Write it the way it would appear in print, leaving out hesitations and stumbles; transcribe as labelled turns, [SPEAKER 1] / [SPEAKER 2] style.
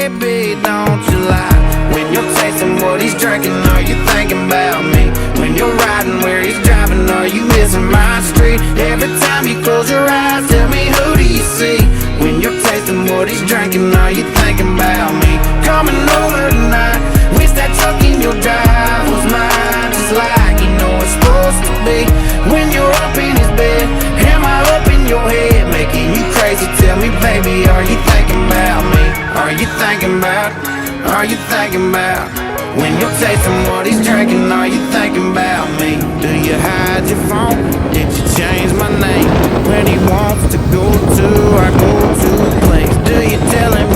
[SPEAKER 1] baby, don't you lie. When you're tasting what he's drinking, are you thinking about me? When you're riding where he's driving, are you missing my street? Every time you close your eyes, tell me, who do you see? When you're tasting what he's drinking, are you thinking about me? Coming over tonight, wish that truck in your drive was mine, just like you know it's supposed to be. When you're up in his bed, am I up in your head, making you crazy? Tell me, baby, are you thinking about me? Are you thinking about? Are you thinking about? When you're tasting what he's drinking, are you thinking about me? Do you hide your phone? Did you change my name? When he wants to go to, I go to a place. Do you tell him